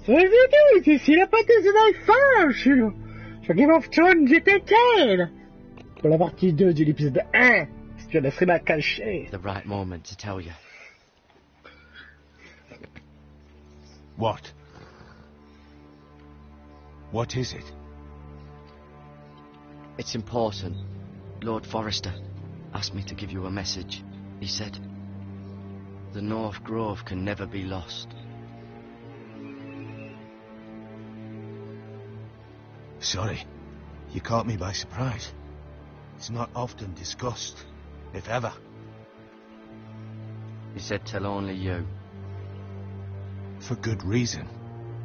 So les vidéos, ici la pote des iPhones sur Game of Thrones du telltale. Pour la partie 2 de l'épisode 1, si tu laisserais ma cachée. The right moment to tell you. What? What is it? It's important. Lord Forester asked me to give you a message. He said, the North Grove can never be lost. Sorry, you caught me by surprise. It's not often discussed, if ever. He said tell only you. For good reason.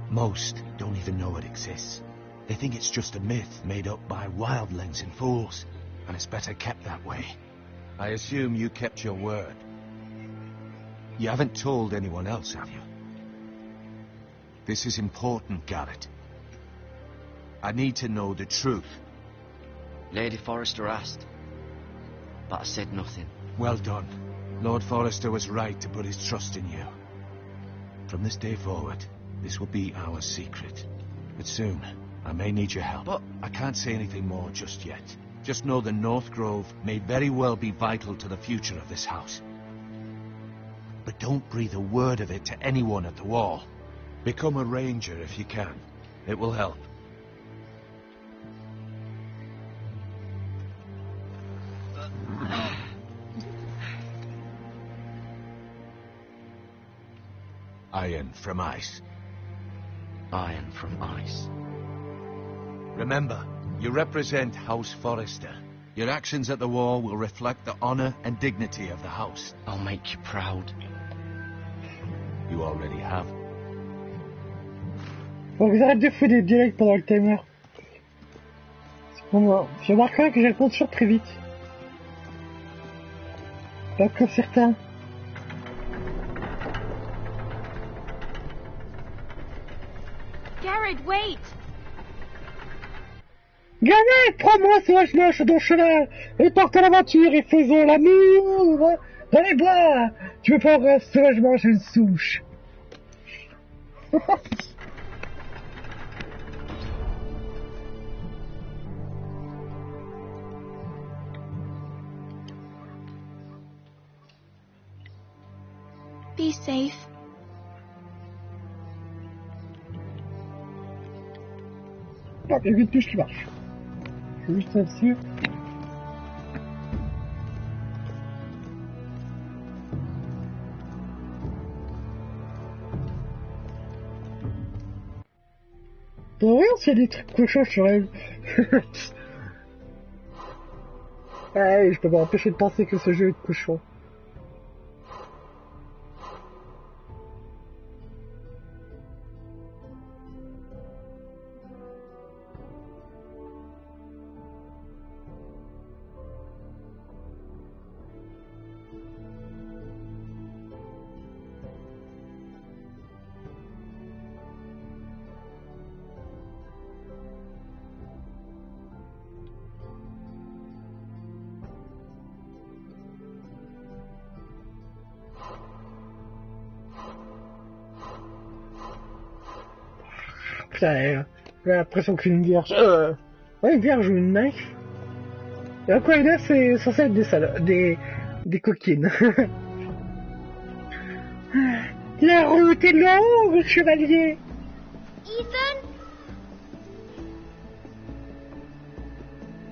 Most don't even know it exists. They think it's just a myth made up by wildlings and fools, and it's better kept that way. I assume you kept your word. You haven't told anyone else, have you? This is important, Garrett. I need to know the truth. Lady Forester asked, but I said nothing. Well done. Lord Forester was right to put his trust in you. From this day forward, this will be our secret. But soon, I may need your help. But I can't say anything more just yet. Just know the North Grove may very well be vital to the future of this house. But don't breathe a word of it to anyone at the wall. Become a ranger if you can. It will help. Iron from ice. Iron from ice. Remember, you represent House Forester. Your actions at the wall will reflect the honor and dignity of the house. I'll make you proud. You already have. Faut que j'arrête de foutre des dialogues pendant le timer. Je remarquerai que je réponds toujours très vite. Pas comme certains. Garrett, wait! Garrett, prends-moi sauvagement sur ton cheval et parte à l'aventure et faisons l'amour dans les bois. Tu me prendras sauvagement chez une souche. Be safe. Ah, il y a une touche qui marche. Je veux juste être sûr. Voyons s'il y a des trucs cochons sur elle. Hey, je peux m'empêcher de penser que ce jeu est cochon. Putain, j'ai l'impression qu'une vierge... Ouais, une vierge ou une nymphe. Et encore une nymphe, c'est censé être des coquines. La route est longue, chevalier. Ethan?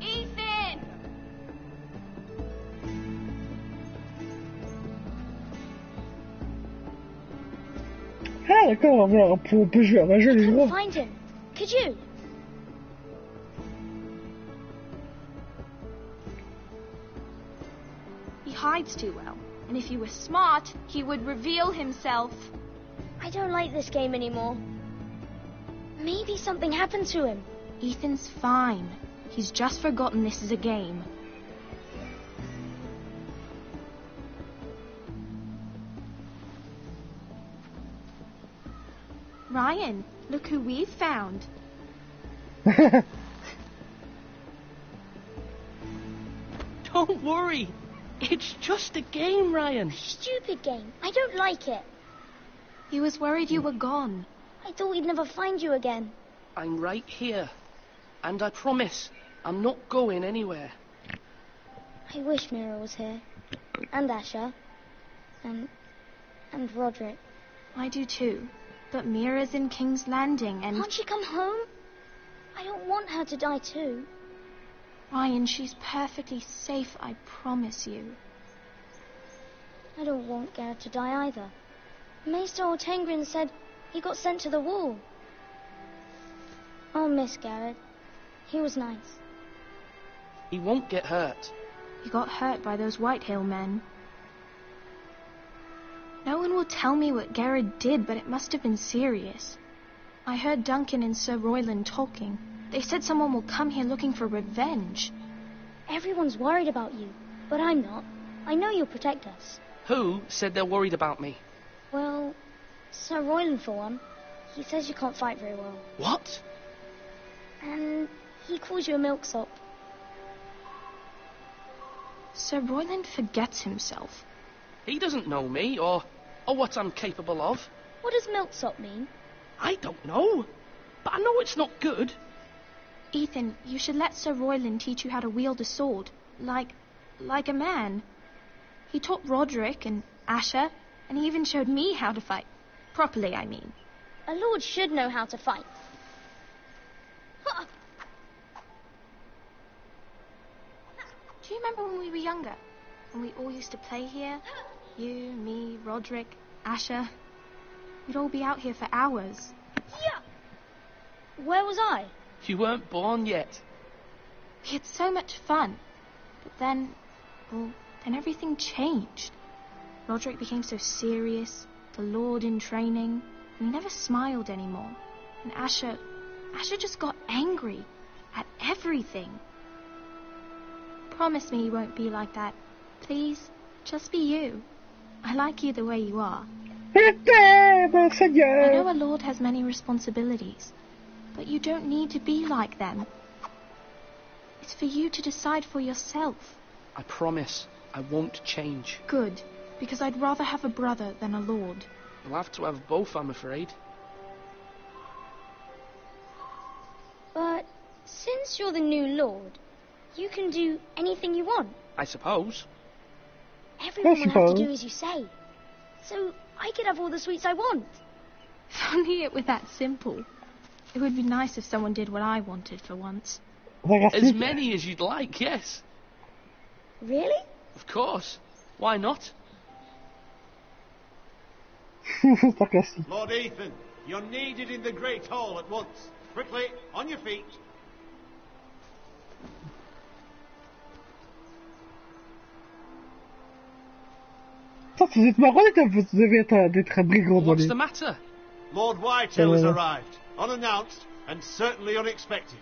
Ethan! Ah d'accord, on peut jouer à un jeu les jours. Find him. Could you? He hides too well, and if he were smart, he would reveal himself. I don't like this game anymore. Maybe something happened to him. Ethan's fine. He's just forgotten this is a game. Ryan, look who we've found. Don't worry. It's just a game, Ryan. Stupid game. I don't like it. He was worried you were gone. I thought we'd never find you again. I'm right here. And I promise, I'm not going anywhere. I wish Mira was here. And Asher. And Roderick. I do too. But Mira's in King's Landing and... Can't she come home? I don't want her to die too. Ryan, she's perfectly safe, I promise you. I don't want Garrett to die either. Maester Ortengrin said he got sent to the wall. I'll miss Garrett. He was nice. He won't get hurt. He got hurt by those Whitehill men. No one will tell me what Garrett did, but it must have been serious. I heard Duncan and Sir Royland talking. They said someone will come here looking for revenge. Everyone's worried about you, but I'm not. I know you'll protect us. Who said they're worried about me? Well, Sir Royland for one. He says you can't fight very well. What? And he calls you a milksop. Sir Royland forgets himself. He doesn't know me, or what I'm capable of. What does milksop mean? I don't know. But I know it's not good. Ethan, you should let Sir Royland teach you how to wield a sword. Like a man. He taught Roderick and Asher, and he even showed me how to fight. Properly, I mean. A lord should know how to fight. Do you remember when we were younger? When we all used to play here? You, me, Roderick, Asher. We'd all be out here for hours. Yeah. Where was I? You weren't born yet. We had so much fun. But then everything changed. Roderick became so serious, the Lord in training, and he never smiled anymore. And Asher just got angry at everything. Promise me you won't be like that. Please, just be you. I like you the way you are. I know a lord has many responsibilities, but you don't need to be like them. It's for you to decide for yourself. I promise I won't change. Good, because I'd rather have a brother than a lord. You'll have to have both, I'm afraid. But since you're the new lord, you can do anything you want. I suppose. Everyone will have to do as you say. So I could have all the sweets I want. If only it were that simple. It would be nice if someone did what I wanted for once. As many as you'd like, yes. Really? Of course. Why not? Lord Ethan, you're needed in the Great Hall at once. Quickly, on your feet. Ça c'est marrant d'être un brigand. What's the matter? Lord Whitehill has arrived, unannounced and certainly unexpected.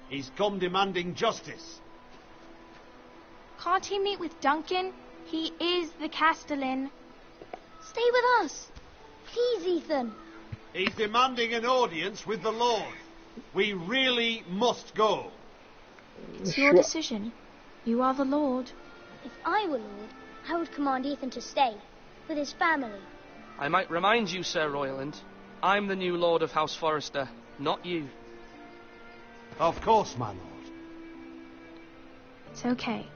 He's come demanding justice. Can't he meet with Duncan? He is the Castellan. Stay with us. Please, Ethan. He's demanding an audience with the Lord. We really must go. It's your decision. You are the Lord. If I were Lord, I would command Ethan to stay, with his family. I might remind you, Sir Royland, I'm the new Lord of House Forrester, not you. Of course, my lord. It's okay.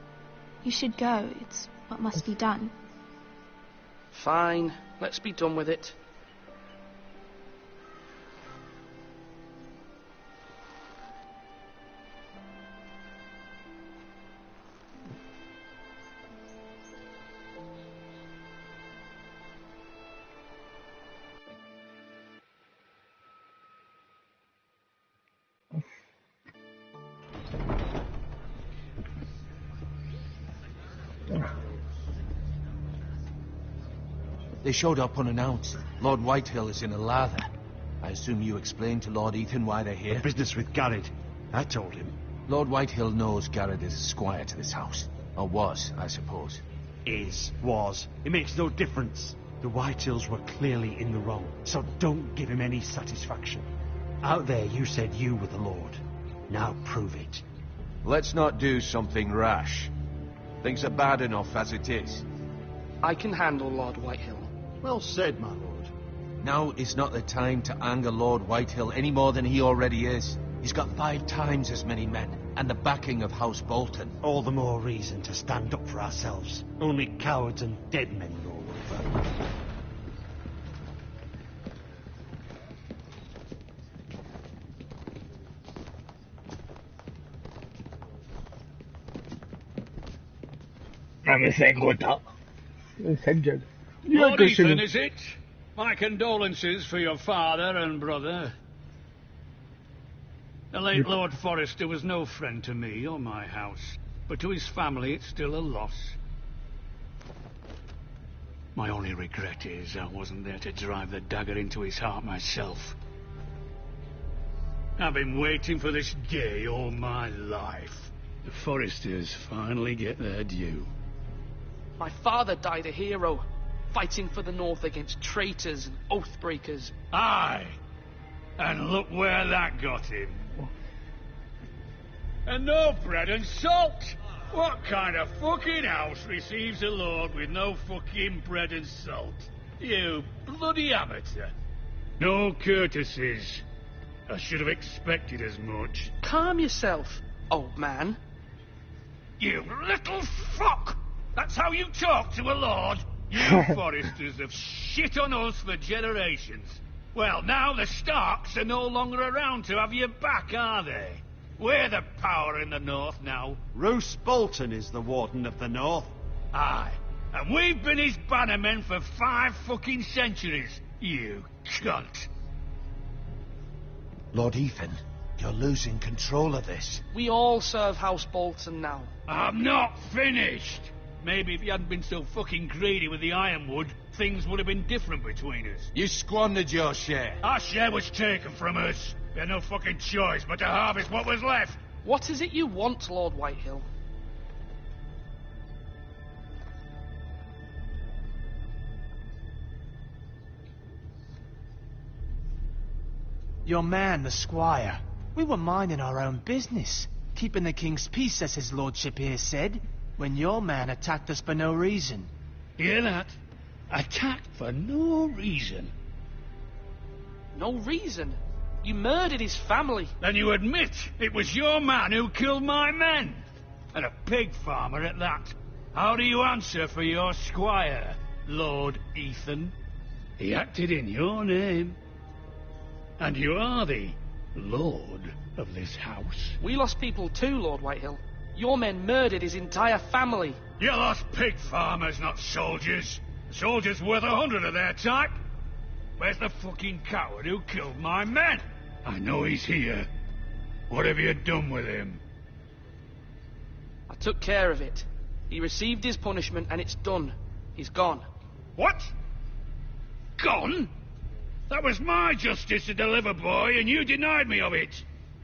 You should go. It's what must be done. Fine, let's be done with it. They showed up unannounced. Lord Whitehill is in a lather. I assume you explained to Lord Ethan why they're here? Business with Garrett. I told him. Lord Whitehill knows Garrett is a squire to this house. Or was, I suppose. Was. It makes no difference. The Whitehills were clearly in the wrong, so don't give him any satisfaction. Out there you said you were the Lord. Now prove it. Let's not do something rash. Things are bad enough as it is. I can handle Lord Whitehill. Well said, my lord. Now is not the time to anger Lord Whitehill any more than he already is. He's got 5 times as many men, and the backing of House Bolton. All the more reason to stand up for ourselves. Only cowards and dead men roll over. Non mais c'est un gros tas. C'est une gueule. Lord Ethan, is it? My condolences for your father and brother. The late Lord Forester was no friend to me or my house, but to his family it's still a loss. My only regret is I wasn't there to drive the dagger into his heart myself. I've been waiting for this day all my life. The Foresters finally get their due. My father died a hero, fighting for the North against traitors and oath-breakers. Aye, and look where that got him. And no bread and salt! What kind of fucking house receives a lord with no fucking bread and salt? You bloody amateur. No courtesies. I should have expected as much. Calm yourself, old man. You little fuck! That's how you talk to a lord? You Foresters have shit on us for generations. Well, now the Starks are no longer around to have your back, are they? We're the power in the North now. Roose Bolton is the Warden of the North. Aye, and we've been his bannermen for 5 fucking centuries, you cunt. Lord Ethan, you're losing control of this. We all serve House Bolton now. I'm not finished. Maybe if you hadn't been so fucking greedy with the ironwood, things would have been different between us. You squandered your share. Our share was taken from us. We had no fucking choice but to harvest what was left. What is it you want, Lord Whitehill? Your man, the squire. We were minding our own business, keeping the king's peace, as his lordship here said, when your man attacked us for no reason. Hear that? Attacked for no reason. No reason? You murdered his family. Then you admit it was your man who killed my men. And a pig farmer at that. How do you answer for your squire, Lord Ethan? He acted in your name. And you are the lord of this house. We lost people too, Lord Whitehill. Your men murdered his entire family. You lost pig farmers, not soldiers. Soldiers worth 100 of their type. Where's the fucking coward who killed my men? I know he's here. What have you done with him? I took care of it. He received his punishment and it's done. He's gone. What? Gone? That was my justice to deliver, boy, and you denied me of it.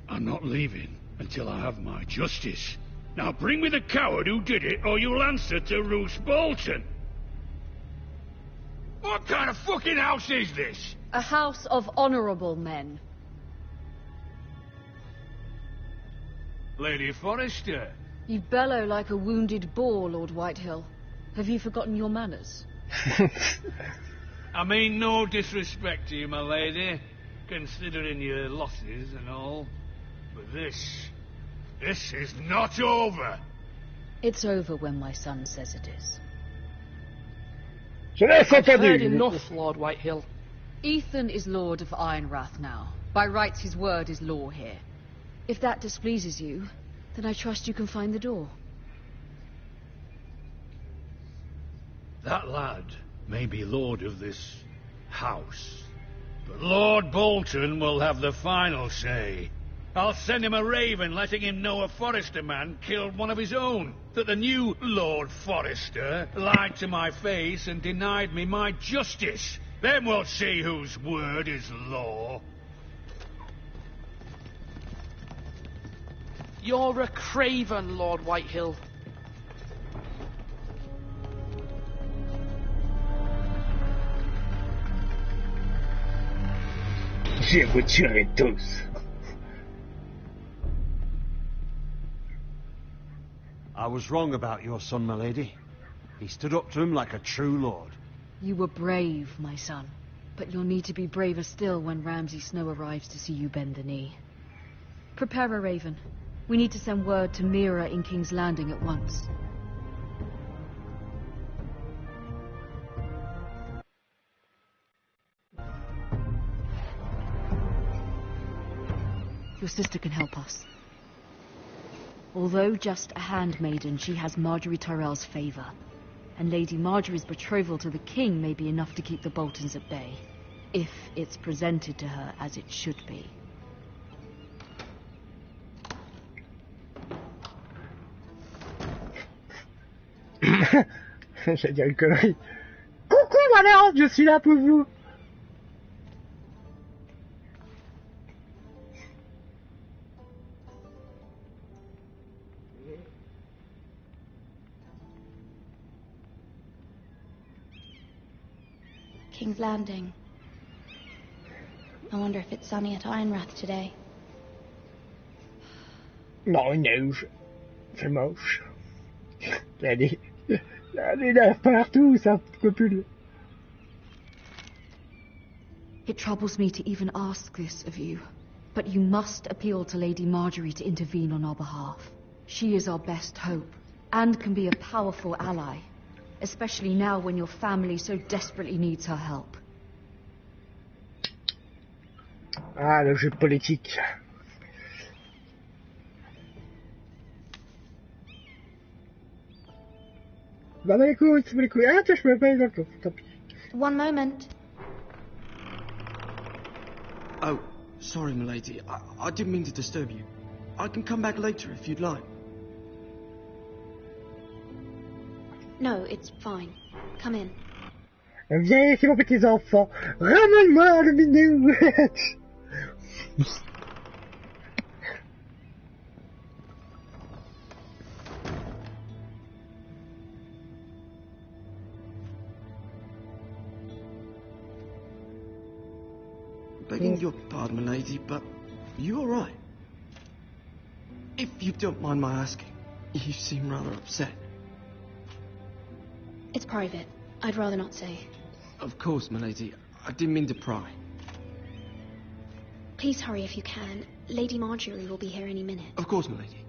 I'm not leaving until I have my justice. Now bring me the coward who did it, or you'll answer to Roose Bolton. What kind of fucking house is this? A house of honourable men. Lady Forester. You bellow like a wounded boar, Lord Whitehill. Have you forgotten your manners? I mean no disrespect to you, my lady, considering your losses and all. But this is not over. It's over when my son says it is. I've heard enough, Lord Whitehill. Ethan is Lord of Ironrath now. By rights his word is law here. If that displeases you, then I trust you can find the door. That lad may be lord of this house, but Lord Bolton will have the final say. I'll send him a raven letting him know a Forester man killed one of his own, that the new Lord Forester lied to my face and denied me my justice. Then we'll see whose word is law. You're a craven, Lord Whitehill. Je vous tuerai tous. I was wrong about your son, my lady. He stood up to him like a true lord. You were brave, my son. But you'll need to be braver still when Ramsay Snow arrives to see you bend the knee. Prepare a raven. We need to send word to Mira in King's Landing at once. Your sister can help us. Although just a handmaiden, she has Marjorie Tyrell's favour. And Lady Marjorie's betrothal to the king may be enough to keep the Boltons at bay. If it's presented to her as it should be. J'ai dit une connerie. Coucou Valère, je suis là pour vous. King's Landing. I wonder if it's sunny at Ironrath today. Non, il neige. C'est moche. Il y a des neufs partout, ça peut plus. It troubles me to even ask this of you, but you must appeal to Lady Marjorie to intervene on our behalf. She is our best hope, and can be a powerful ally, especially now when your family so desperately needs her help. Ah, le jeu politique. Bah, les couilles. Ah, tiens, je me pas dans le coffre, tant pis. One moment. Oh, sorry, milady. I didn't mean to disturb you. I can come back later if you'd like. No, it's fine. Come in. Viens ici, mon petit enfant. Ramène-moi le minou. Begging your pardon, milady, but you all right? If you don't mind my asking, you seem rather upset. It's private. I'd rather not say. Of course, milady. I didn't mean to pry. Please hurry if you can. Lady Marjorie will be here any minute. Of course, milady.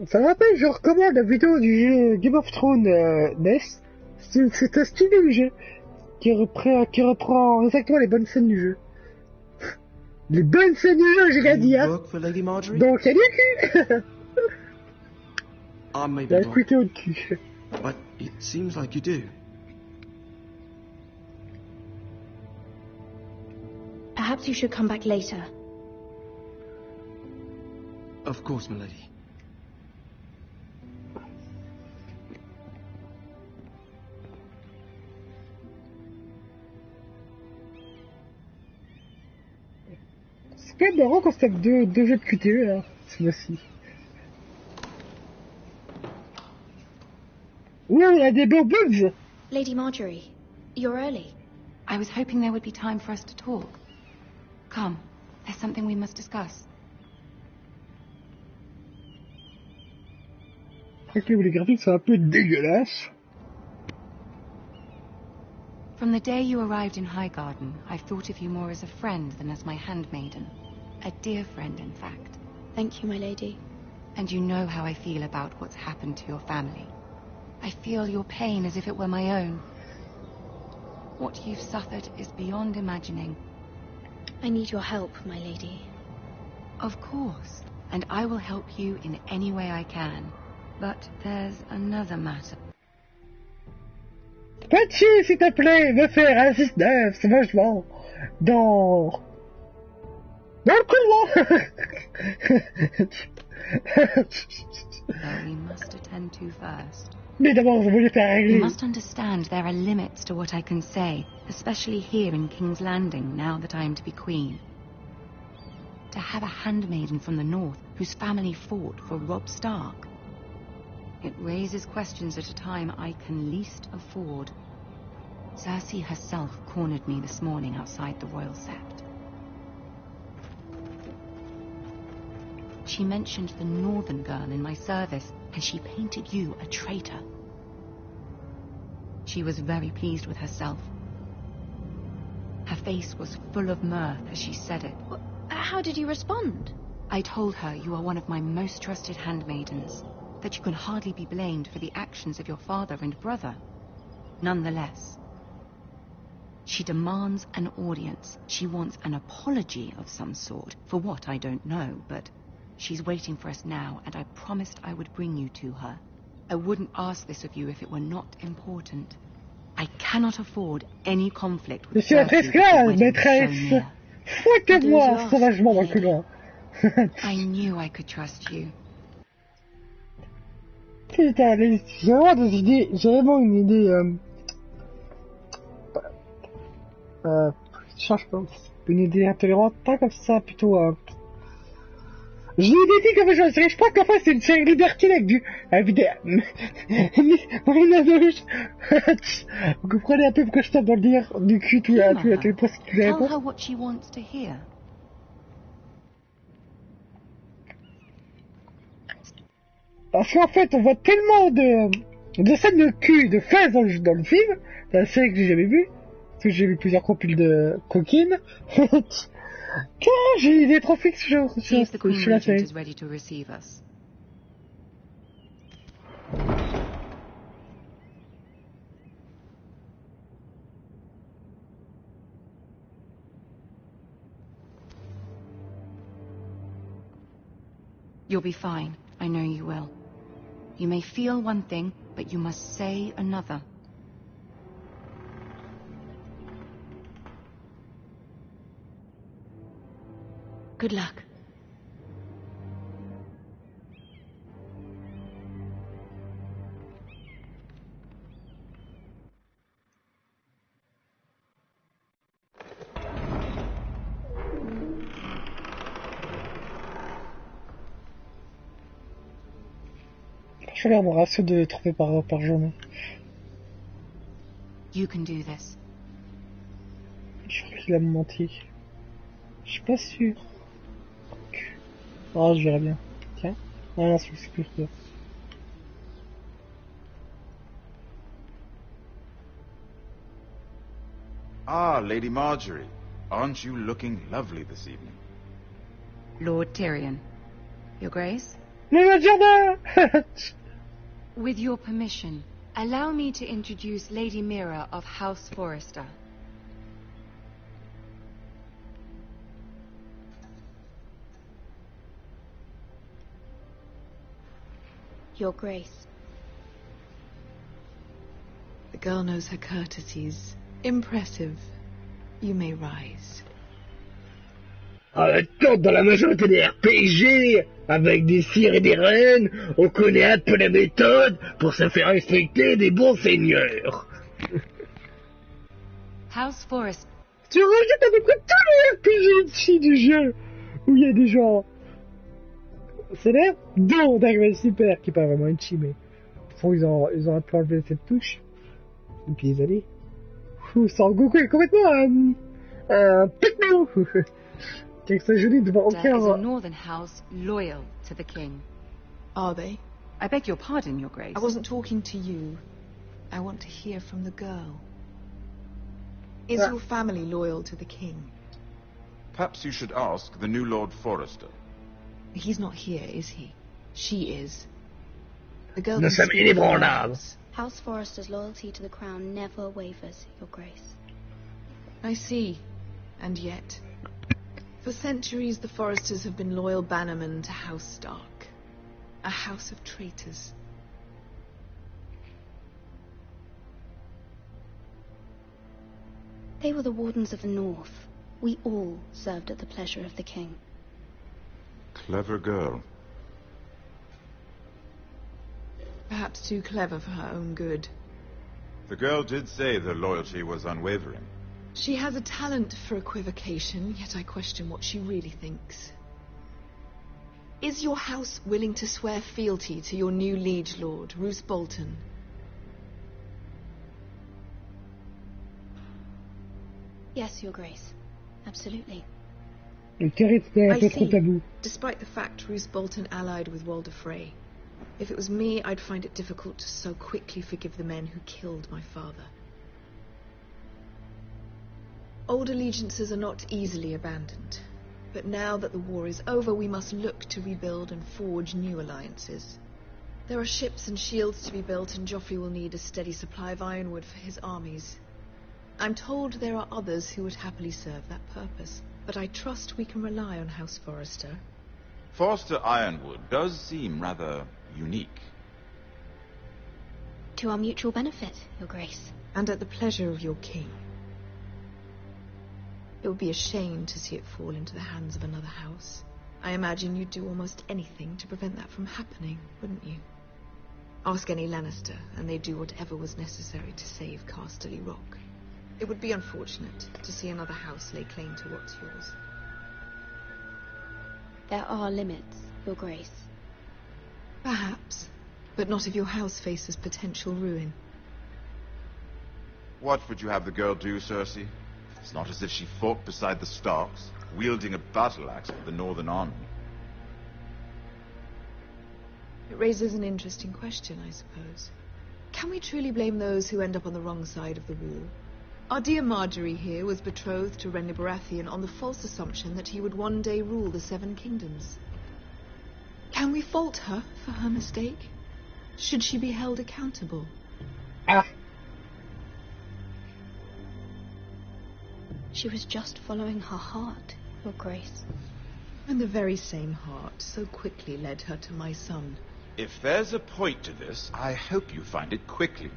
Ça me rappelle, je recommande la vidéo du jeu Game of Thrones NES. C'est un style de jeu qui reprend exactement les bonnes scènes du jeu. Les bonnes scènes du jeu, j'ai rien dit, hein. Donc, y'a du cul. Y'a un couteau de cul. But it seems like you do. Perhaps you should come back later. Of course, milady. C'est quand même marrant quand c'est deux jeux de QTE, là, ce mois-ci. Ouh, il y a des beaux bugs! Lady Marjorie, you're early. I was hoping there would be time for us to talk. Come, there's something we must discuss. Ok, les graphiques sont un peu dégueulasses. From the day you arrived in Highgarden, I've thought of you more as a friend than as my handmaiden. A dear friend, in fact. Thank you, my lady. And you know how I feel about what's happened to your family. I feel your pain as if it were my own. What you've suffered is beyond imagining. I need your help, my lady. Of course, and I will help you in any way I can. But there's another matter. Peux-tu, s'il te plaît, me faire un 6-9, c'est vachement dans le couloir. That we must attend to first. Mais d'abord, je voulais faire régler. You must understand there are limits to what I can say, especially here in King's Landing, now that I am to be queen. To have a handmaiden from the north whose family fought for Robb Stark. It raises questions at a time I can least afford. Cersei herself cornered me this morning outside the Royal Sept. She mentioned the northern girl in my service, and she painted you a traitor. She was very pleased with herself. Her face was full of mirth as she said it. How did you respond? I told her you are one of my most trusted handmaidens, that you can hardly be blamed for the actions of your father and brother. Nonetheless, she demands an audience. She wants an apology of some sort. For what, I don't know, but she's waiting for us now, and I promised I would bring you to her. I wouldn't ask this of you if it were not important. I cannot afford any conflict with Maîtresse, maîtresse. Foutez-moi sauvagement dans le couloir. I knew I could trust you. Putain, j'ai vraiment des idées, j'ai vraiment une idée, je pense, une idée intolérante, pas comme ça, plutôt, j'ai une idée comme ça, je crois qu'en fait c'est une série libertine avec du, vous comprenez un peu pourquoi je tape dans le dire, du cul, tous les postes que vous avez pas. Tell her what she wants to hear. Parce qu'en fait, on voit tellement de scènes de cul, de fesses dans le film, dans la série que j'ai jamais vue, parce que j'ai vu plusieurs compiles de coquines, que j'ai une idée trop fixe sur la série. You'll be fine. I know you will. You may feel one thing, but you must say another. Good luck. Je regarde mon ratio de trophées par journée. You can do this. Je crois qu'il a menti. Je suis pas sûr. Ah, je verrai bien. Tiens. Ah non, c'est plus que... Ah, Lady Marjorie. Aren't you looking lovely this evening? Lord Tyrion. Your Grace? Le jardin. With your permission, allow me to introduce Lady Mira of House Forester. Your Grace. The girl knows her courtesies. Impressive. You may rise. Dans la majorité des RPG, avec des sires et des reines, on connaît un peu la méthode pour se faire respecter des bons seigneurs. House Forest. Tu rajoutes à peu près tous les RPG ici du jeu, où il y a des gens célèbres, dont Dragon Super, qui est pas vraiment un chi, mais ils ont un peu enlevé cette touche, et puis ils allaient. Sans Goku est complètement un techno. There is a northern house loyal to the king. Are they? I beg your pardon, Your Grace. I wasn't talking to you. I want to hear from the girl. Is your family loyal to the king? Perhaps you should ask the new Lord Forester. He's not here, is he? She is. The girl Nous sommes inébranlables. House Forester's loyalty to the crown never wavers, Your Grace. I see. And yet... For centuries, the Foresters have been loyal bannermen to House Stark. A house of traitors. They were the Wardens of the North. We all served at the pleasure of the king. Clever girl. Perhaps too clever for her own good. The girl did say their loyalty was unwavering. She has a talent for equivocation, yet I question what she really thinks. Is your house willing to swear fealty to your new liege lord, Roose Bolton? Yes, Your Grace. Absolutely. Le territoire est un peu trop tabou. Despite the fact Roose Bolton allied with Walder Frey, If it was me, I'd find it difficult to so quickly forgive the men who killed my father. Old allegiances are not easily abandoned. But now that the war is over, we must look to rebuild and forge new alliances. There are ships and shields to be built, and Joffrey will need a steady supply of ironwood for his armies. I'm told there are others who would happily serve that purpose, but I trust we can rely on House Forrester. Forrester Ironwood does seem rather unique. To our mutual benefit, Your Grace. And at the pleasure of your king. It would be a shame to see it fall into the hands of another house. I imagine you'd do almost anything to prevent that from happening, wouldn't you? Ask any Lannister, and they'd do whatever was necessary to save Casterly Rock. It would be unfortunate to see another house lay claim to what's yours. There are limits, Your Grace. Perhaps, but not if your house faces potential ruin. What would you have the girl do, Cersei? It's not as if she fought beside the Starks, wielding a battle axe for the Northern Army. It raises an interesting question, I suppose. Can we truly blame those who end up on the wrong side of the wall? Our dear Marjorie here was betrothed to Renly Baratheon on the false assumption that he would one day rule the Seven Kingdoms. Can we fault her for her mistake? Should she be held accountable? She was just following her heart, Your Grace. And the very same heart so quickly led her to my son. If there's a point to this, I hope you find it quickly.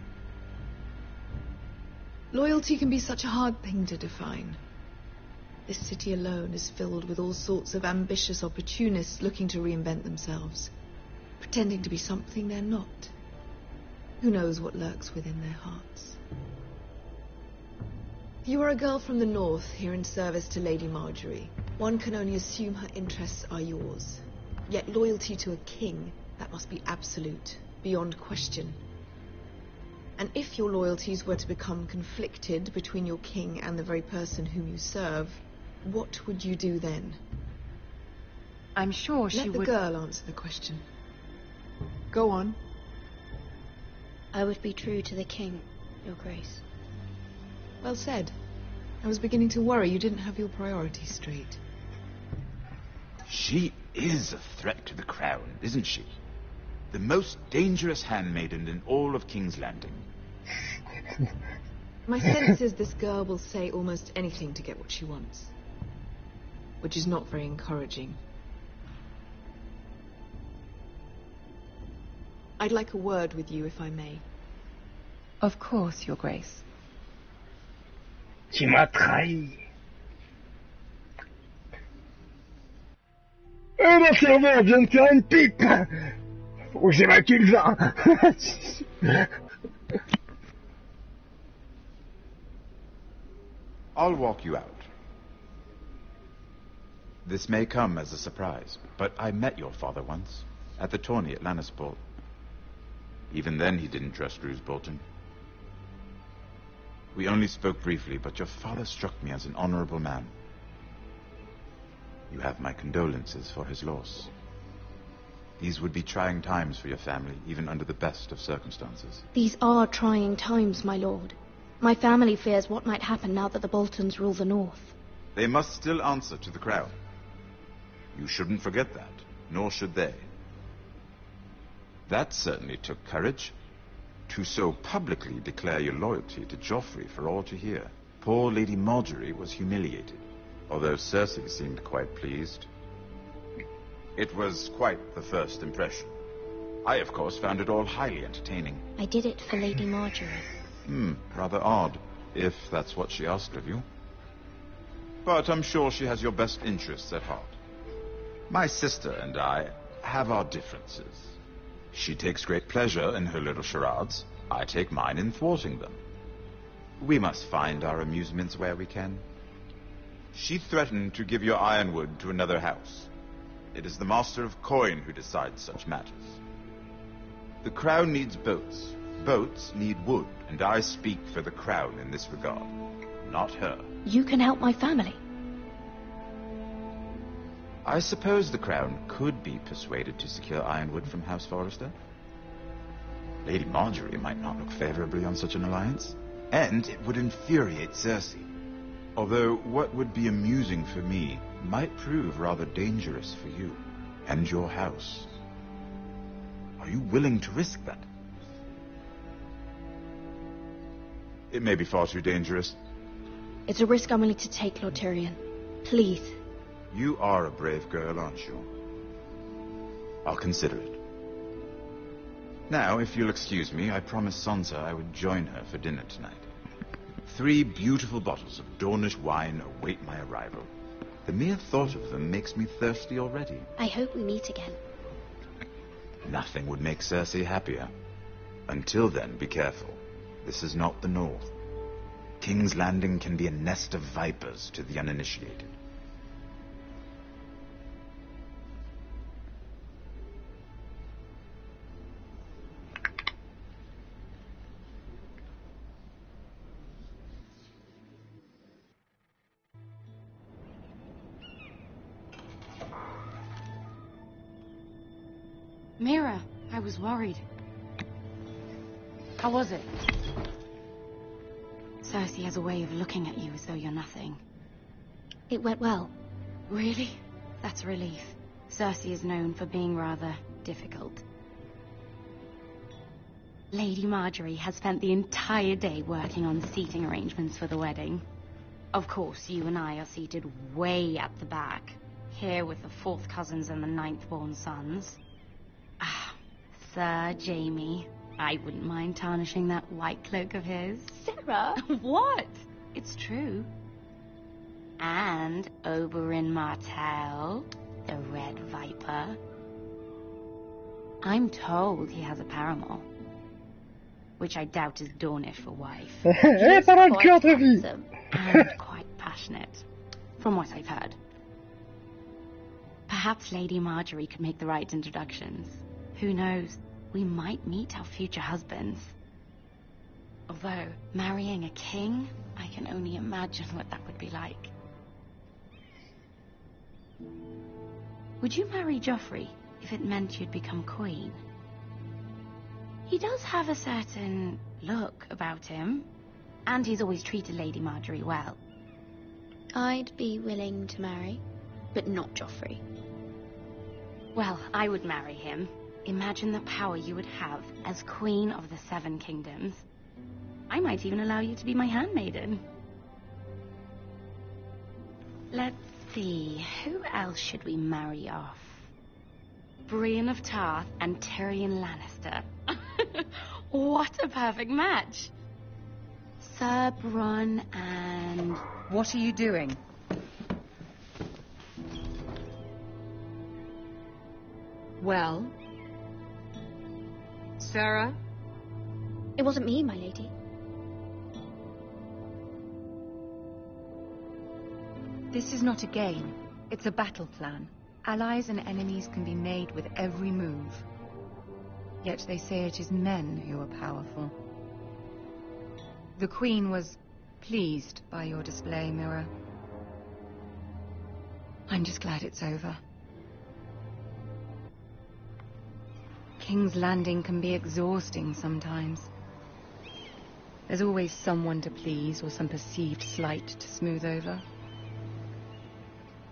Loyalty can be such a hard thing to define. This city alone is filled with all sorts of ambitious opportunists looking to reinvent themselves, pretending to be something they're not. Who knows what lurks within their hearts? You are a girl from the north, here in service to Lady Marjorie. One can only assume her interests are yours. Yet loyalty to a king, that must be absolute, beyond question. And if your loyalties were to become conflicted between your king and the very person whom you serve, what would you do then? I'm sure she would... Let the girl answer the question. Go on. I would be true to the king, Your Grace. Well said. I was beginning to worry you didn't have your priorities straight. She is a threat to the crown, isn't she? The most dangerous handmaiden in all of King's Landing. My sense is this girl will say almost anything to get what she wants. Which is not very encouraging. I'd like a word with you, if I may. Of course, Your Grace. Tu m'as trahi. Oh, mon cerveau vient de faire une pipe. Faut que j'évacue le vin. I'll walk you out. This may come as a surprise, but I met your father once, at the tourney at Lannisport. Even then he didn't trust Roose Bolton. We only spoke briefly, but your father struck me as an honorable man. You have my condolences for his loss. These would be trying times for your family, even under the best of circumstances. These are trying times, my lord. My family fears what might happen now that the Boltons rule the north. They must still answer to the crown. You shouldn't forget that, nor should they. That certainly took courage. To so publicly declare your loyalty to Joffrey for all to hear. Poor Lady Marjorie was humiliated, although Cersei seemed quite pleased. It was quite the first impression. I, of course, found it all highly entertaining. I did it for Lady Marjorie. Rather odd, if that's what she asked of you. But I'm sure she has your best interests at heart. My sister and I have our differences. She takes great pleasure in her little charades. I take mine in thwarting them. We must find our amusements where we can. She threatened to give your ironwood to another house. It is the Master of Coin who decides such matters. The crown needs boats. Boats need wood, and I speak for the crown in this regard, not her. You can help my family. I suppose the Crown could be persuaded to secure Ironwood from House Forrester. Lady Marjorie might not look favorably on such an alliance, and it would infuriate Cersei. Although what would be amusing for me might prove rather dangerous for you and your house. Are you willing to risk that? It may be far too dangerous. It's a risk I'm willing to take, Lord Tyrion. Please. You are a brave girl, aren't you? I'll consider it. Now, if you'll excuse me, I promised Sansa I would join her for dinner tonight. 3 beautiful bottles of Dornish wine await my arrival. The mere thought of them makes me thirsty already. I hope we meet again. Nothing would make Cersei happier. Until then, be careful. This is not the North. King's Landing can be a nest of vipers to the uninitiated. Mira, I was worried. How was it? Cersei has a way of looking at you as though you're nothing. It went well. Really? That's a relief. Cersei is known for being rather difficult. Lady Marjorie has spent the entire day working on seating arrangements for the wedding. Of course, you and I are seated way at the back, here with the 4th cousins and the 9th-born sons. Ah, Sir Jaime. I wouldn't mind tarnishing that white cloak of his. Sarah! What? It's true. And Oberyn Martell, the Red Viper. I'm told he has a paramour, which I doubt is Dornish for wife. Quite handsome and quite passionate, from what I've heard. Perhaps Lady Marjorie could make the right introductions. Who knows? We might meet our future husbands. Although, marrying a king, I can only imagine what that would be like. Would you marry Joffrey if it meant you'd become queen? He does have a certain look about him, and he's always treated Lady Marjorie well. I'd be willing to marry, but not Joffrey. Well, I would marry him. Imagine the power you would have as Queen of the 7 Kingdoms. I might even allow you to be my handmaiden. Let's see, who else should we marry off? Brienne of Tarth and Tyrion Lannister. What a perfect match! Sir Bronn and... What are you doing? Well? Sarah? It wasn't me, my lady. This is not a game. It's a battle plan. Allies and enemies can be made with every move. Yet they say it is men who are powerful. The Queen was pleased by your display, Mira. I'm just glad it's over. King's Landing can be exhausting sometimes. There's always someone to please or some perceived slight to smooth over.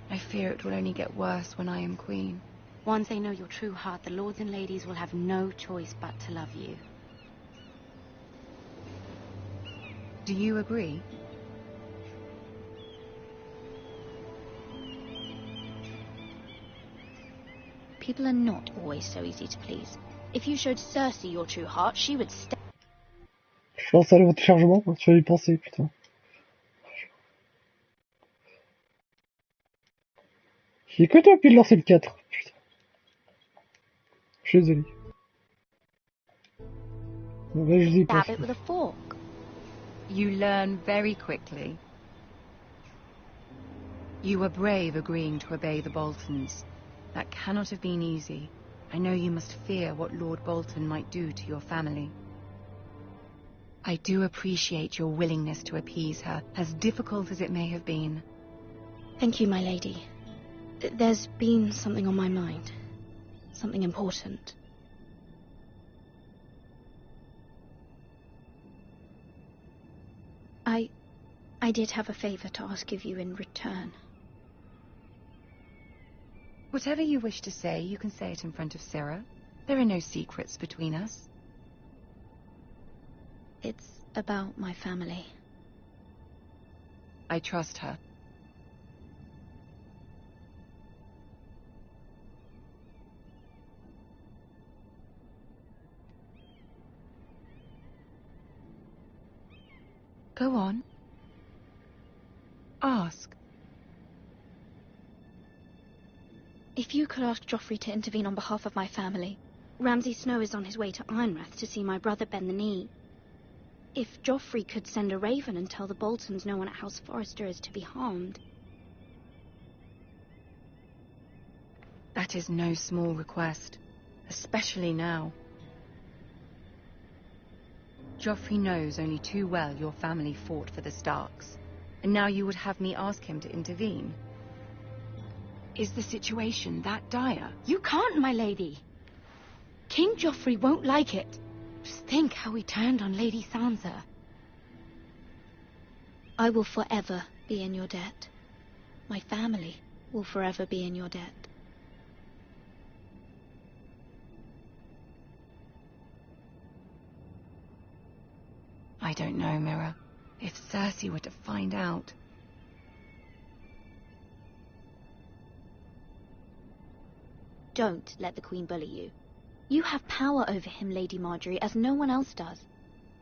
I fear it will only get worse when I am queen. Once they know your true heart, the lords and ladies will have no choice but to love you. Do you agree? People are not always so easy to please. If you showed Cersei your true heart, she would stay. Je pense à le chargement, tu vas y penser, putain. J'ai que toi puis de lancer le 4. Putain. Je suis désolé. Bon, là, je dis pas. Stab it with a fork. You learn very quickly. You were brave agreeing to obey the Boltons. That cannot have been easy. I know you must fear what Lord Bolton might do to your family. I do appreciate your willingness to appease her, as difficult as it may have been. Thank you, my lady. There's been something on my mind. Something important. I did have a favor to ask of you in return. Whatever you wish to say, you can say it in front of Sarah. There are no secrets between us. It's about my family. I trust her. Go on. Ask. If you could ask Joffrey to intervene on behalf of my family. Ramsay Snow is on his way to Ironrath to see my brother bend the knee. If Joffrey could send a raven and tell the Boltons no one at House Forrester is to be harmed. That is no small request, especially now. Joffrey knows only too well your family fought for the Starks, and now you would have me ask him to intervene. Is the situation that dire? You can't, my lady. King Joffrey won't like it. Just think how he turned on Lady Sansa. I will forever be in your debt. My family will forever be in your debt. I don't know, Mira. If Cersei were to find out... Don't let the Queen bully you. You have power over him, Lady Marjorie, as no one else does.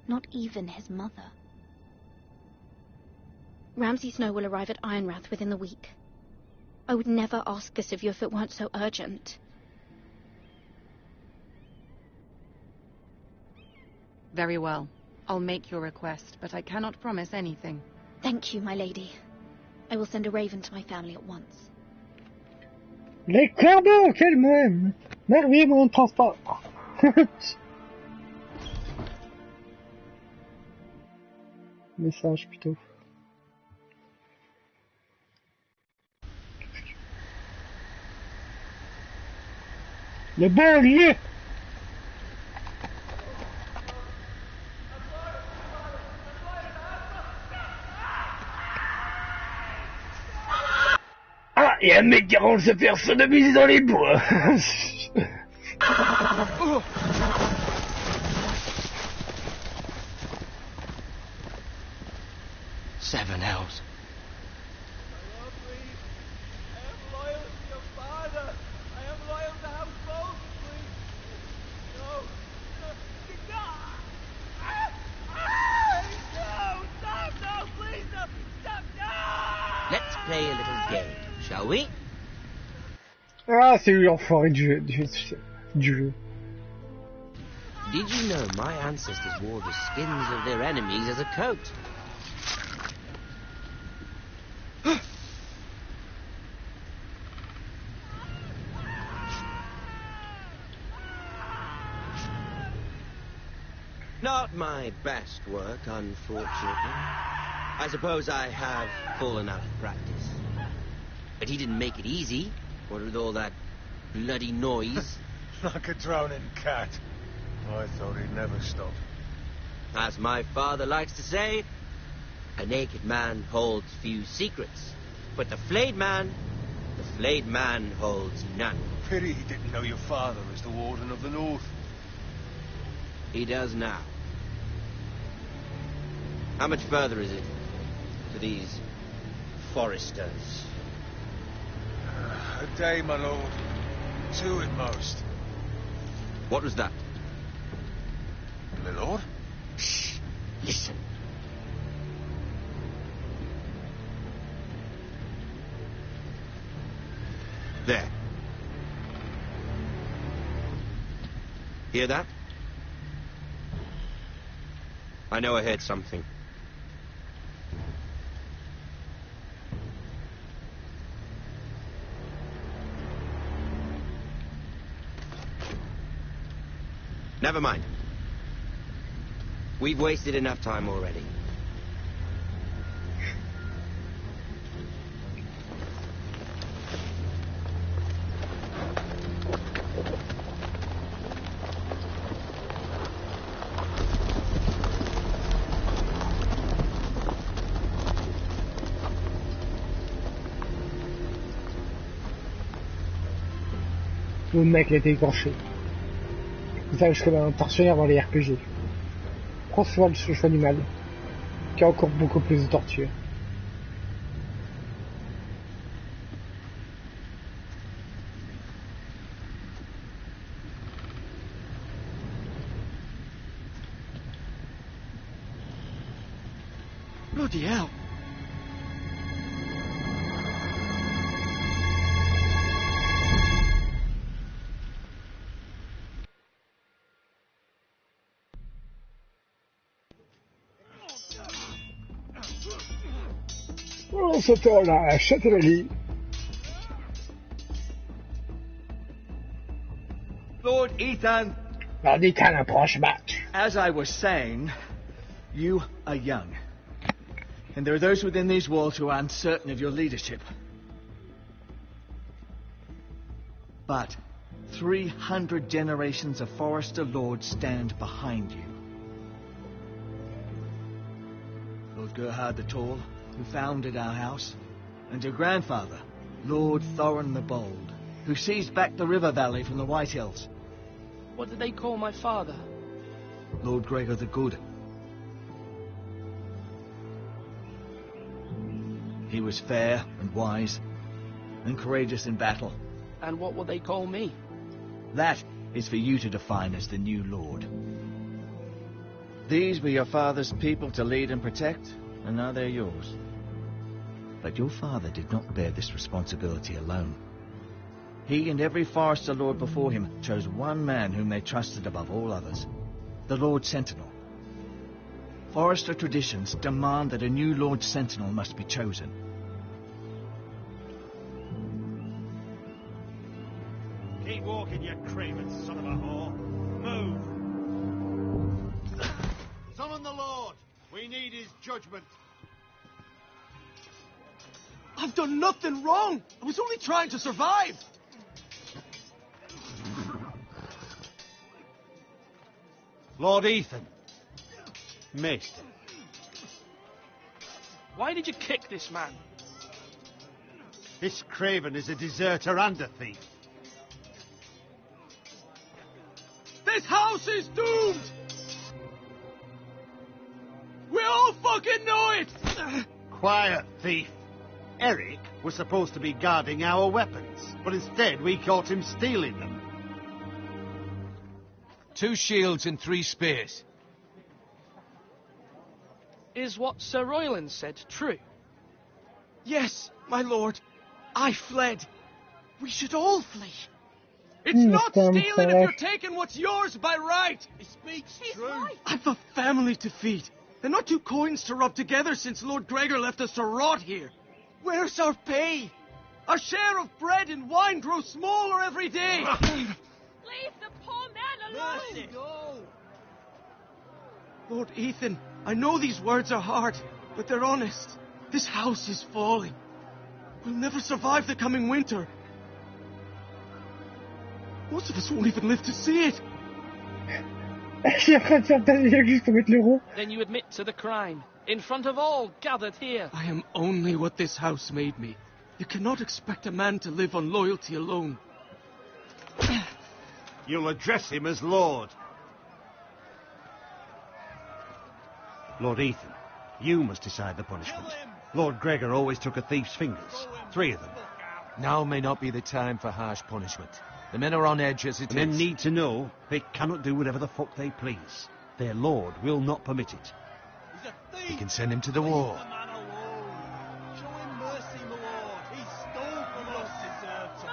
Not even his mother. Ramsay Snow will arrive at Ironrath within the week. I would never ask this of you if it weren't so urgent. Very well. I'll make your request, but I cannot promise anything. Thank you, my lady. I will send a raven to my family at once. Les corbeaux, quel moyen! Merveilleux moyen de transport! Message plutôt. Le bon lieu! Ah, y a un mec qui arrange se faire sodomiser dans les bois. Seven hells. Let's play a little game, shall we? Ah, c'est lui l'enfoiré du jeu. Did you know my ancestors wore the skins of their enemies as a coat? Not my best work, unfortunately. I suppose I have fallen out of practice. But he didn't make it easy, what with all that bloody noise. Like a drowning cat. I thought he'd never stop. As my father likes to say, a naked man holds few secrets. But the flayed man holds none. Pity he didn't know your father as the Warden of the North. He does now. How much further is it to these Foresters? A day, my lord. 2 at most. What was that? My lord? Shh! Listen. There. Hear that? I know I heard something. Never mind. We've wasted enough time already. où le mec a été écorché. Ça, je connais un tortionnaire dans les RPG. Prends souvent le choix du mal, qui a encore beaucoup plus de torture. Bloody hell. On se tourne à la châtellerie. Lord Ethan. Lord Ethan approche match. As I was saying, you are young. And there are those within these walls who are uncertain of your leadership. But 300 generations of Forester Lords stand behind you. Lord Gerhard the Tall, who founded our house, and your grandfather, Lord Thorin the Bold, who seized back the river valley from the White Hills. What did they call my father? Lord Gregor the Good. He was fair and wise, and courageous in battle. And what will they call me? That is for you to define as the new lord. These were your father's people to lead and protect, and now they're yours. But your father did not bear this responsibility alone. He and every Forester Lord before him chose one man whom they trusted above all others, the Lord Sentinel. Forester traditions demand that a new Lord Sentinel must be chosen. Keep walking, you craven son of a whore. Move. Summon the Lord. We need his judgment. I've done nothing wrong. I was only trying to survive. Lord Ethan. Maester. Why did you kick this man? This craven is a deserter and a thief. This house is doomed! We all fucking know it! Quiet, thief. Eric was supposed to be guarding our weapons, but instead we caught him stealing them. 2 shields and 3 spears. Is what Sir Royland said true? Yes, my lord. I fled. We should all flee. It's Hmm, not stealing if correct. you're taking what's yours by right. He speaks true. I've a family to feed. And not 2 coins to rub together since Lord Gregor left us to rot here. Where's our pay? Our share of bread and wine grows smaller every day. Leave the poor man alone! Mercy. Lord Ethan, I know these words are hard, but they're honest. This house is falling. We'll never survive the coming winter. Most of us won't even live to see it. Je suis en train de faire un dialogue juste pour mettre l'euro. Then you admit to the crime, in front of all gathered here. I am only what this house made me. You cannot expect a man to live on loyalty alone. You'll address him as Lord. Lord Ethan, you must decide the punishment. Lord Gregor always took a thief's fingers. 3 of them. Now may not be the time for harsh punishment. The men are on edge as it The men is. need to know they cannot do whatever the fuck they please. Their lord will not permit it. We can send him to the war. Show him mercy, my lord. He stole from us. Deserved to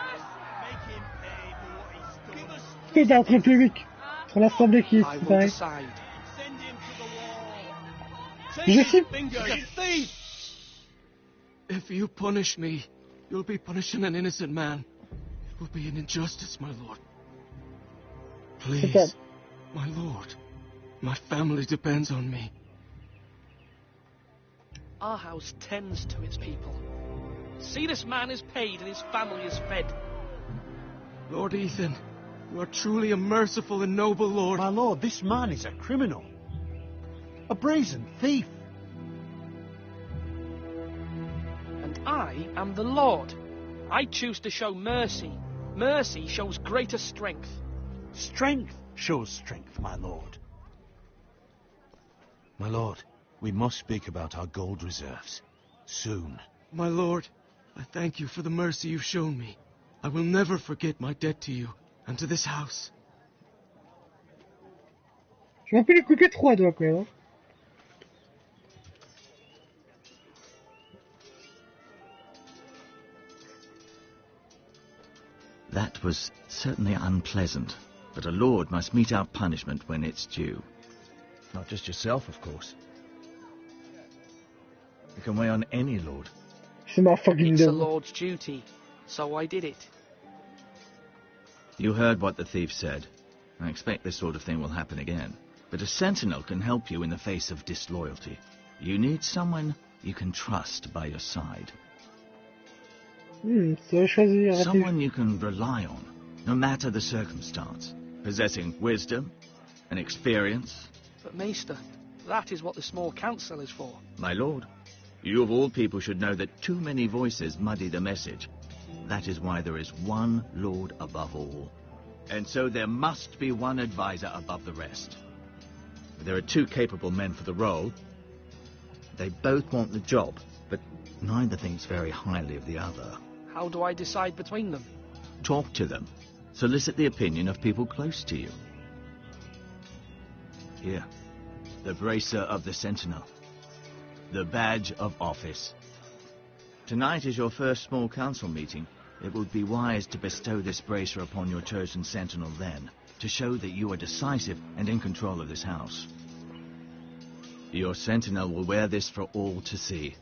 make him pay for what he's done. C'est un truc public. Sur l'assemblée qui est I will séparée. decide. Send him to the wall. Je cite. Finger, you thief! If you punish me, you'll be punishing an innocent man. It will be an injustice, my lord. Please, my lord. My family depends on me. Our house tends to its people. See, this man is paid and his family is fed. Lord Ethan, you are truly a merciful and noble lord. My lord, this man is a criminal. A brazen thief. And I am the Lord. I choose to show mercy, Mercy shows greater strength. Strength shows strength, my lord. My lord, we must speak about our gold reserves. Soon. My lord, I thank you for the mercy you've shown me. I will never forget my debt to you and to this house. Je vais un peu les couper 3 doigts quand même. Hein. That was certainly unpleasant, but a lord must mete out punishment when it's due. Not just yourself, of course. You can weigh on any lord. C'est ma fucking It's a lord's duty, so I did it. You heard what the thief said. I expect this sort of thing will happen again. But a sentinel can help you in the face of disloyalty. You need someone you can trust by your side. Someone you can rely on, no matter the circumstance, possessing wisdom and experience. But Maester, that is what the small council is for. My lord, you of all people should know that too many voices muddy the message. That is why there is one lord above all. And so there must be one advisor above the rest. There are 2 capable men for the role. They both want the job, but neither thinks very highly of the other. How do I decide between them? Talk to them. Solicit the opinion of people close to you. Here, the bracer of the sentinel. The badge of office. Tonight is your first small council meeting. It would be wise to bestow this bracer upon your chosen sentinel then, to show that you are decisive and in control of this house. Your sentinel will wear this for all to see.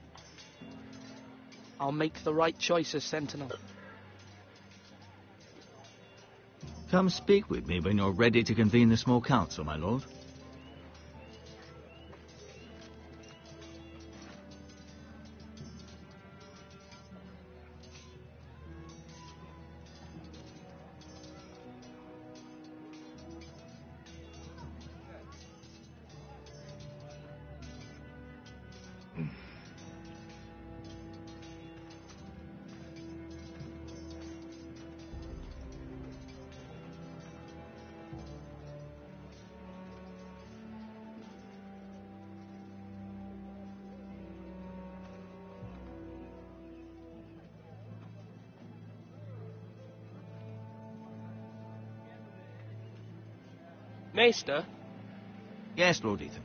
I'll make the right choice as sentinel. Come speak with me when you're ready to convene the small council, my lord. Maester? Yes, Lord Ethan.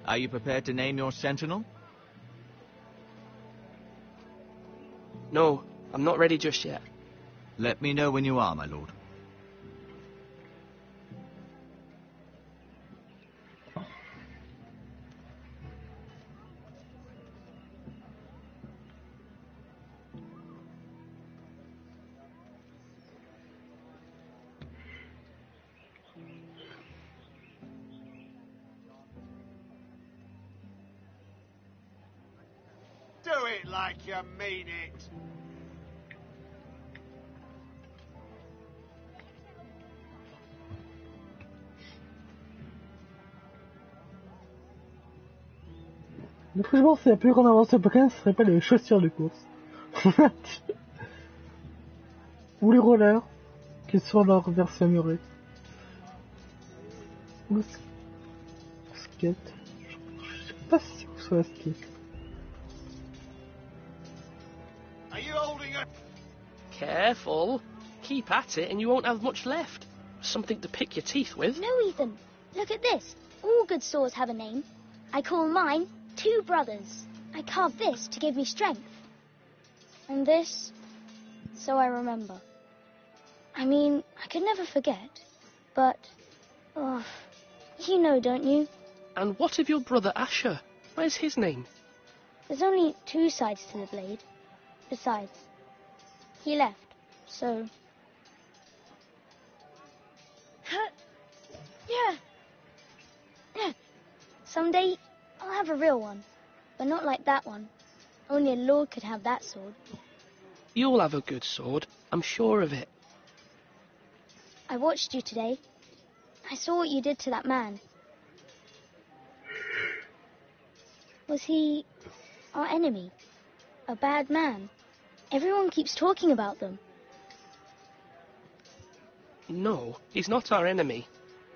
Are you prepared to name your sentinel? No, I'm not ready just yet. Let me know when you are, my lord. Do it like you mean it. Mais franchement, c'est la plus grande invention de Pokémon, ce serait pas les chaussures de course. Ou les rollers, qui sont leur version murée. Ou le skate. Je sais pas si c'est soit la skate. Are you holding a... Careful. Keep at it and you won't have much left. Something to pick your teeth with. No, Ethan. Look at this. All good swords have a name. I call mine 2 brothers. I carved this to give me strength. And this, so I remember. I mean, I could never forget. But, oh, you know, don't you? And what of your brother Asher? Where's his name? There's only 2 sides to the blade. Besides, he left, so... Yeah. Someday, I'll have a real one. But not like that one. Only a lord could have that sword. You'll have a good sword. I'm sure of it. I watched you today. I saw what you did to that man. Was he our enemy? A bad man? Everyone keeps talking about them. No, he's not our enemy,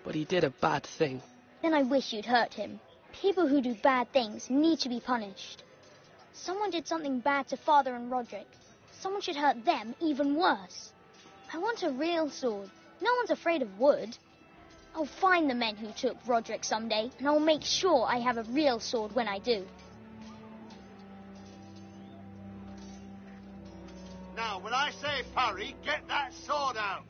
but he did a bad thing. Then I wish you'd hurt him. People who do bad things need to be punished. Someone did something bad to Father and Roderick. Someone should hurt them even worse. I want a real sword. No one's afraid of wood. I'll find the men who took Roderick someday, and I'll make sure I have a real sword when I do. Now, when I say parry, get that sword out.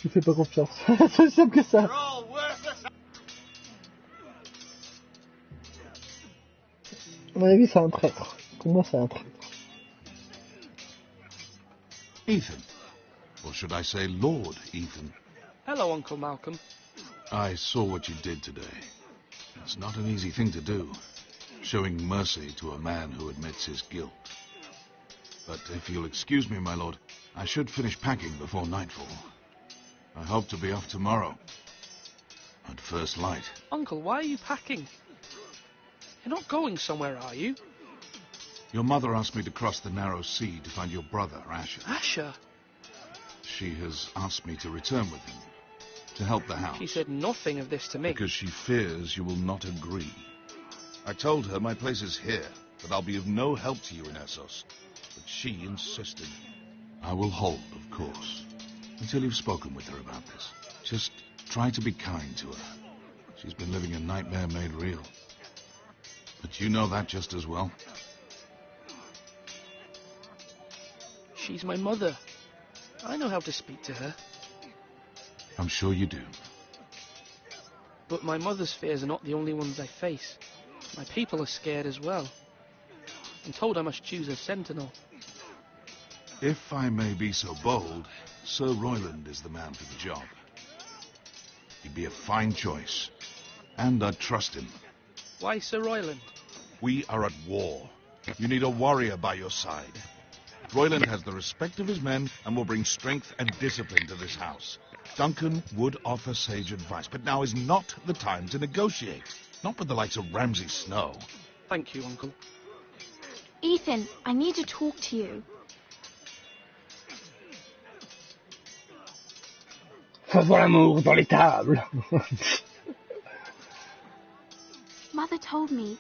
Je fais pas confiance. C'est simple que ça. À mon avis, c'est un traître. Pour moi, c'est un traître. Ethan. Or should I say Lord Ethan? Hello, Uncle Malcolm. I saw what you did today. It's not an easy thing to do, showing mercy to a man who admits his guilt. But if you'll excuse me, my lord, I should finish packing before nightfall. I hope to be off tomorrow, at first light. Uncle, why are you packing? You're not going somewhere, are you? Your mother asked me to cross the narrow sea to find your brother, Asher. Asher? She has asked me to return with him, to help the house. She said nothing of this to me. Because she fears you will not agree. I told her my place is here, that I'll be of no help to you in Essos. But she insisted. I will hold, of course, until you've spoken with her about this. Just try to be kind to her. She's been living a nightmare made real. But you know that just as well. She's my mother. I know how to speak to her. I'm sure you do. But my mother's fears are not the only ones I face. My people are scared as well. I'm told I must choose a sentinel. If I may be so bold, Sir Royland is the man for the job. He'd be a fine choice, and I'd trust him. Why Sir Royland? We are at war. You need a warrior by your side. Royland has the respect of his men and will bring strength and discipline to this house. Duncan would offer sage advice, but now is not the time to negotiate. Not with the likes of Ramsay Snow. Thank you, Uncle. Ethan, I need to talk to you. Faisons l'amour dans les tables. Mother told me